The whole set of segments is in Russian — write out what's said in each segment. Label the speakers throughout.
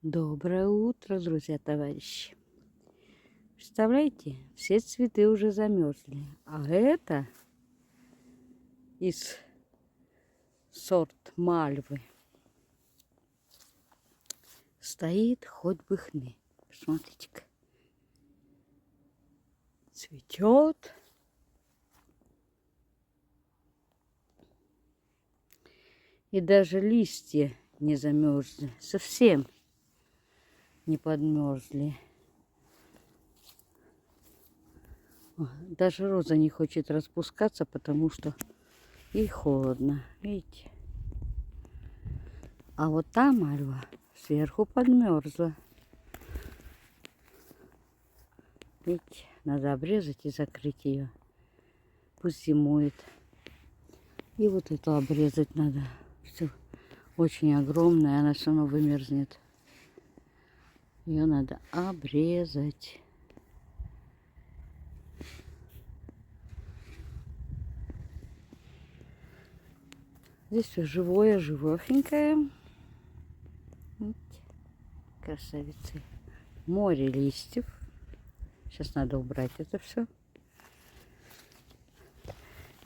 Speaker 1: Доброе утро, друзья, товарищи. Представляете, все цветы уже замерзли, а это из сорт мальвы стоит хоть бы хны. Посмотрите-ка, цветет. И даже листья не замерзли, совсем не подмерзли. Даже роза не хочет распускаться, потому что ей холодно, видите. А вот та мальва сверху подмерзла. Видите, надо обрезать и закрыть ее. Пусть зимует. И вот эту обрезать надо. Все очень огромная, она все равно вымерзнет. Ее надо обрезать. Здесь все живое, живохенькое. Видите, красавицы. Море листьев. Сейчас надо убрать это все.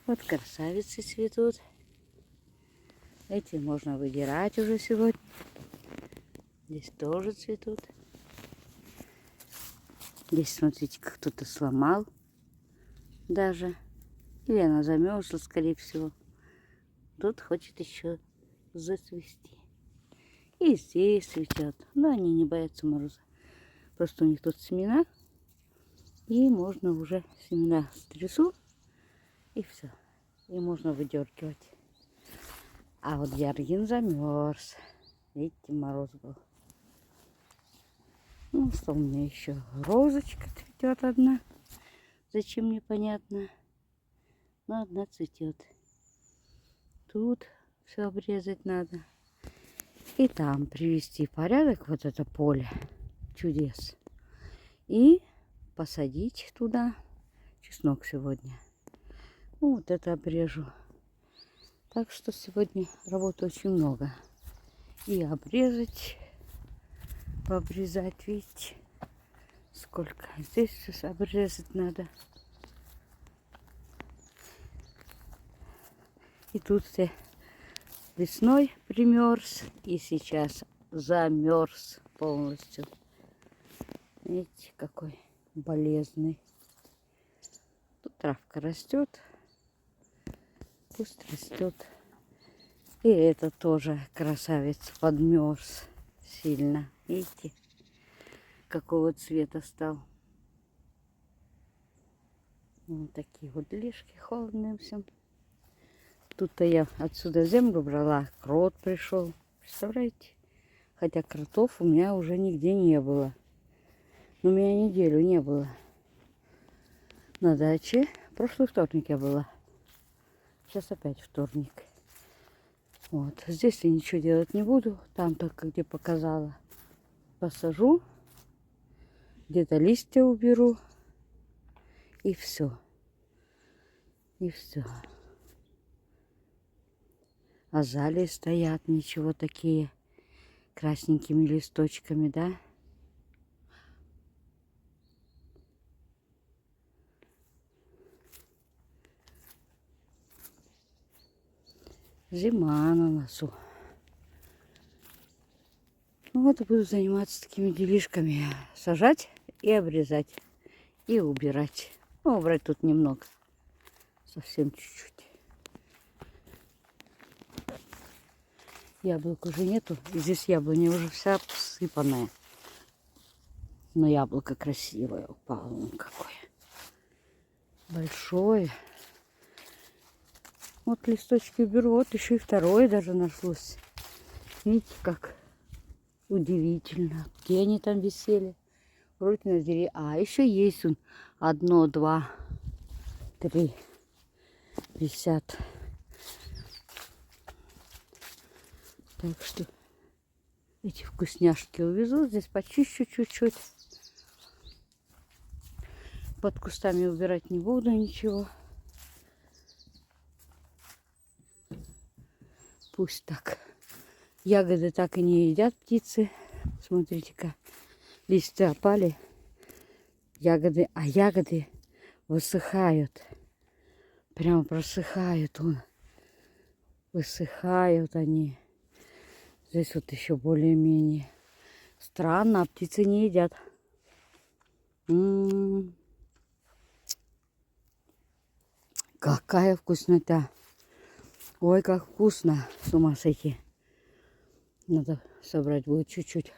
Speaker 1: Вот красавицы цветут. Эти можно выдирать уже сегодня. Здесь тоже цветут. Здесь, смотрите, кто-то сломал даже. Или она замерзла, скорее всего. Тут хочет еще зацвести. И здесь цветет. Но они не боятся мороза. Просто у них тут семена. И можно уже семена стрясу. И все. И можно выдергивать. А вот яргин замерз. Видите, мороз был. Ну, что у меня еще? Розочка цветет одна. Зачем, непонятно. Но одна цветет. Тут все обрезать надо. И там привести в порядок вот это поле чудес. И посадить туда чеснок сегодня. Ну, вот это обрежу. Так что сегодня работы очень много. И обрезать, пообрезать, видите, сколько. Здесь все обрезать надо. И тут все весной примерз, и сейчас замерз полностью. Видите, какой болезный. Тут травка растет. Пусть растет. И это тоже красавец подмерз сильно. Видите, какого цвета стал. Вот такие вот лишки холодные всем. Тут-то я отсюда землю брала, крот пришел. Представляете? Хотя кротов у меня уже нигде не было. У меня неделю не было. На даче. Прошлый вторник я была. Сейчас опять вторник. Вот. Здесь я ничего делать не буду. Там только где показала. Посажу. Где-то листья уберу. И все. И все. Азалии стоят, ничего такие, красненькими листочками, да? Зима на носу. Ну вот и буду заниматься такими делишками. Сажать и обрезать. И убирать. Ну, убрать тут немного. Совсем чуть-чуть. Яблок уже нету. И здесь яблоня уже вся обсыпанная. Но яблоко красивое упало. Вон какое. Большое. Вот листочки беру. Вот еще и второе даже нашлось. Видите, как удивительно. Где они там висели? Вроде на дереве. А, еще есть он. 1, 2, 3. Висят. Так что эти вкусняшки увезу. Здесь почищу чуть-чуть. Под кустами убирать не буду ничего. Пусть так. Ягоды так и не едят птицы. Смотрите-ка, листья опали, ягоды, а ягоды высыхают. Прям просыхают он. Высыхают они. Здесь вот еще более-менее. Странно, а птицы не едят. Какая вкуснота. Ой, как вкусно. С ума сойти. Надо собрать будет чуть-чуть.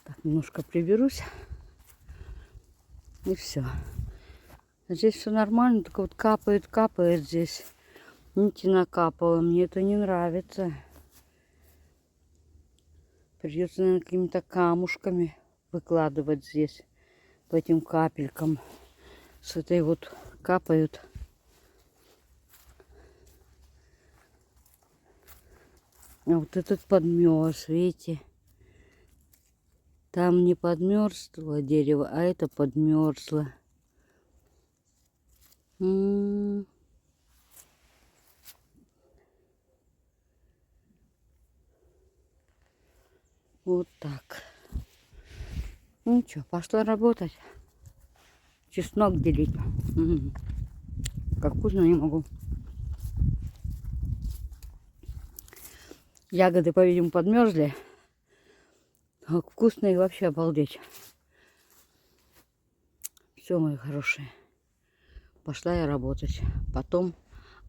Speaker 1: Так, немножко приберусь. И все. Здесь все нормально, только вот капает здесь. Нити накапало. Мне это не нравится. Придется, наверное, какими-то камушками выкладывать здесь. По этим капелькам. С этой вот капают. А вот этот подмерз, видите? Там не подмерзло дерево, а это подмерзло. Вот так. Ну что, пошла работать. Чеснок делить. Как вкусно, не могу. Ягоды, по-видимому, подмерзли. Как вкусно и вообще обалдеть. Все, мои хорошие. Пошла я работать. Потом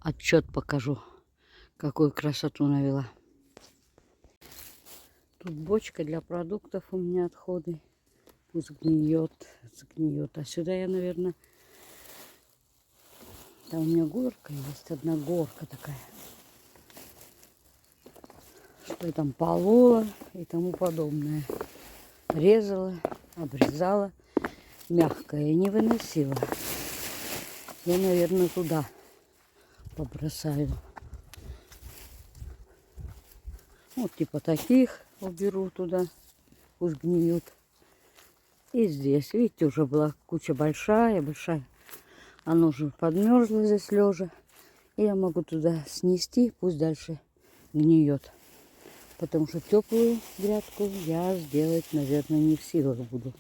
Speaker 1: отчет покажу, какую красоту навела. Тут бочка для продуктов у меня отходы. Пусть сгниет. А сюда я, наверное... Там у меня горка есть. Одна горка такая. Что я там полола и тому подобное. Резала, обрезала. Мягкое и не выносила. Я, наверное, туда побросаю. Вот типа таких уберу туда. Пусть гниют. И здесь, видите, уже была куча большая. Оно уже подмерзло здесь лежа. И я могу туда снести, пусть дальше гниет. Потому что теплую грядку я сделать, наверное, не в силах буду.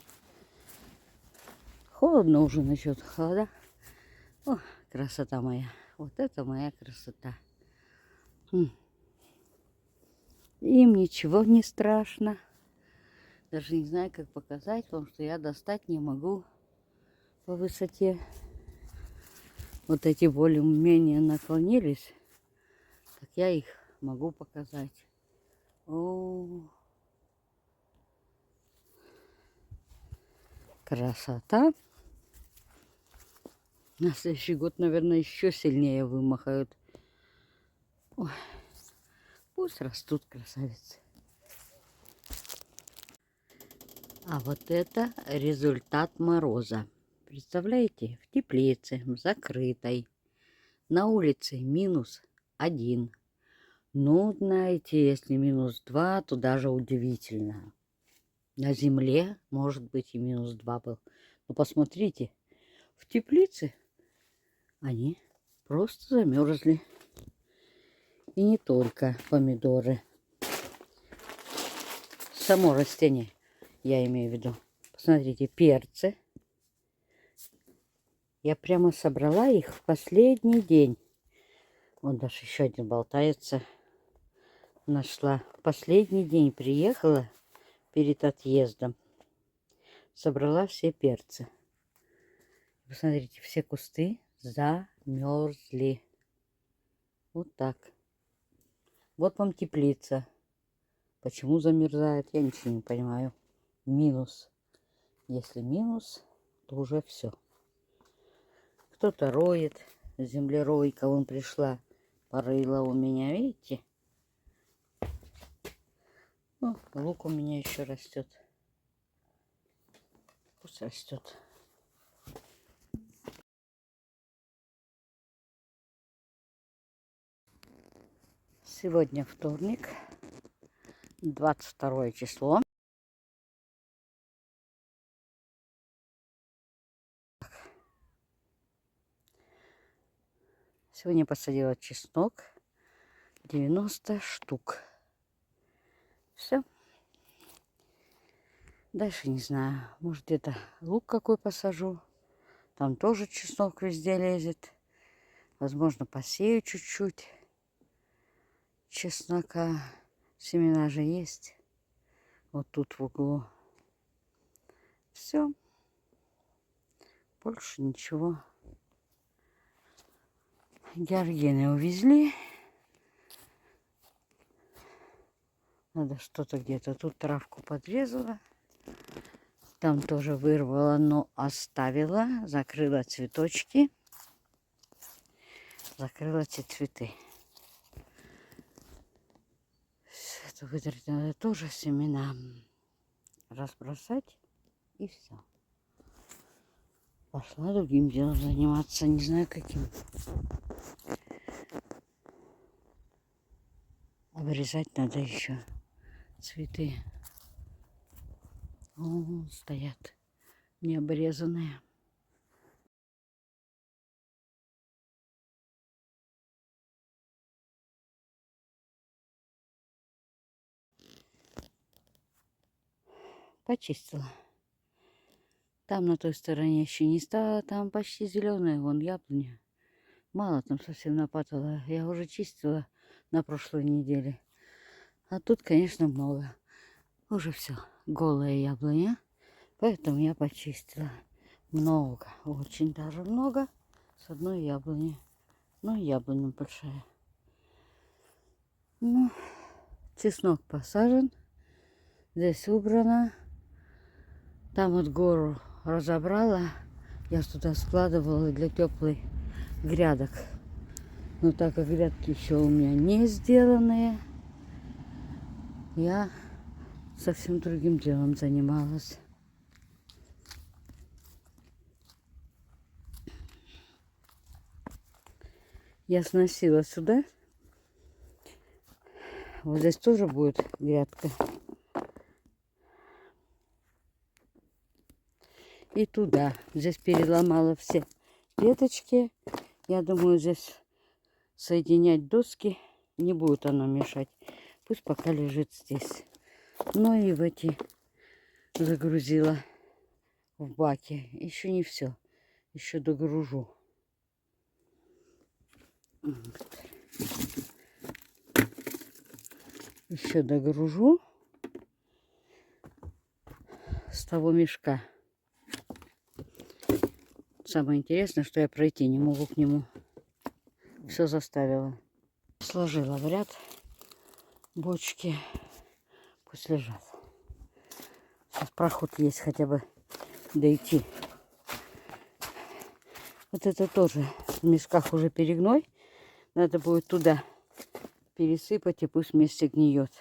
Speaker 1: Холодно уже насчет холода. О, красота моя. Вот это моя красота. Им ничего не страшно. Даже не знаю, как показать вам, что я достать не могу по высоте. Вот эти более-менее наклонились. Так я их могу показать. О, красота. На следующий год, наверное, еще сильнее вымахают. Ой, пусть растут красавицы. А вот это результат мороза. Представляете, в теплице, закрытой, на улице -1. Ну, знаете, если -2, то даже удивительно. На земле, может быть, и -2 был. Но посмотрите, в теплице они просто замерзли. И не только помидоры. Само растение, я имею в виду. Посмотрите, перцы. Я прямо собрала их в последний день. Вот даже еще один болтается. Нашла. В последний день приехала перед отъездом. Собрала все перцы. Посмотрите, все кусты замерзли. Вот так. Вот вам теплица. Почему замерзает, я ничего не понимаю. Минус. Если минус, то уже все. Кто-то роет. Землеройка вон пришла. Порыла у меня, видите? О, лук у меня еще растет. Пусть растет. Сегодня вторник, 22 число. Сегодня посадила чеснок, 90 штук. Все. Дальше не знаю. Может, где-то лук какой посажу. Там тоже чеснок везде лезет. Возможно, посею чуть-чуть чеснока. Семена же есть. Вот тут в углу. Все. Больше ничего. Георгины увезли. Надо что-то где-то. Тут травку подрезала. Там тоже вырвала, но оставила. Закрыла цветочки. Закрыла эти цветы. Это выдрать надо тоже семена. Разбросать. И все. Пошла другим делом заниматься. Не знаю каким. Обрезать надо еще цветы. О, стоят необрезанные. Почистила. Там на той стороне еще не стало. Там почти зеленая. Вон яблоня. Мало там совсем нападало. Я уже чистила на прошлой неделе. А тут, конечно, много. Уже все. Голая яблоня. Поэтому я почистила. Много. Очень даже много. С одной яблони. Ну, яблоня большая. Ну, чеснок посажен. Здесь убрано. Там вот гору разобрала. Я туда складывала для теплых грядок. Но так как грядки еще у меня не сделанные, я совсем другим делом занималась. Я сносила сюда. Вот здесь тоже будет грядка. И туда. Здесь переломала все веточки. Я думаю, здесь соединять доски не будет оно мешать. Пусть пока лежит здесь. Ну и в эти загрузила в баке. Еще не все. Еще догружу. Еще догружу с того мешка. Самое интересное, что я пройти не могу к нему. Все заставила. Сложила в ряд бочки. Пусть лежат. Сейчас проход есть хотя бы дойти. Вот это тоже в мешках уже перегной. Надо будет туда пересыпать и пусть вместе гниет.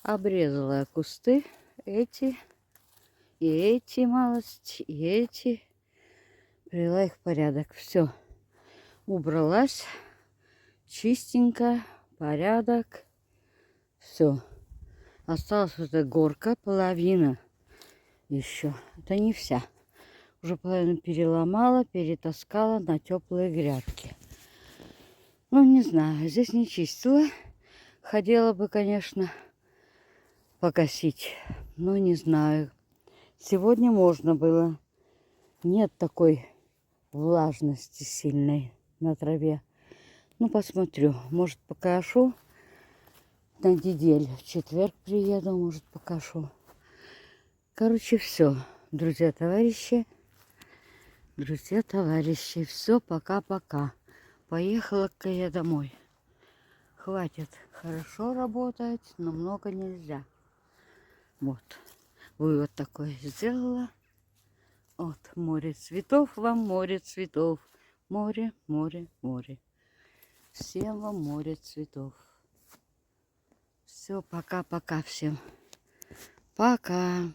Speaker 1: Обрезала я кусты эти. И эти малость, и эти. Привела их в порядок. Все. Убралась. Чистенько. Порядок. Все. Осталась вот эта горка, половина еще. Это не вся. Уже половину переломала, перетаскала на теплые грядки. Ну, не знаю. Здесь не чистила. Хотела бы, конечно, покосить. Но не знаю. Сегодня можно было. Нет такой влажности сильной на траве. Ну, посмотрю. Может, покашу на неделю. В четверг приеду, может, покашу. Короче, все. Друзья, товарищи. Друзья, товарищи. Все, пока-пока. Поехала-ка я домой. Хватит. Хорошо работать, но много нельзя. Вот. Вывод такой сделала. Вот, море цветов вам, море цветов. Море, море, море. Всем вам море цветов. Все, пока-пока всем. Пока.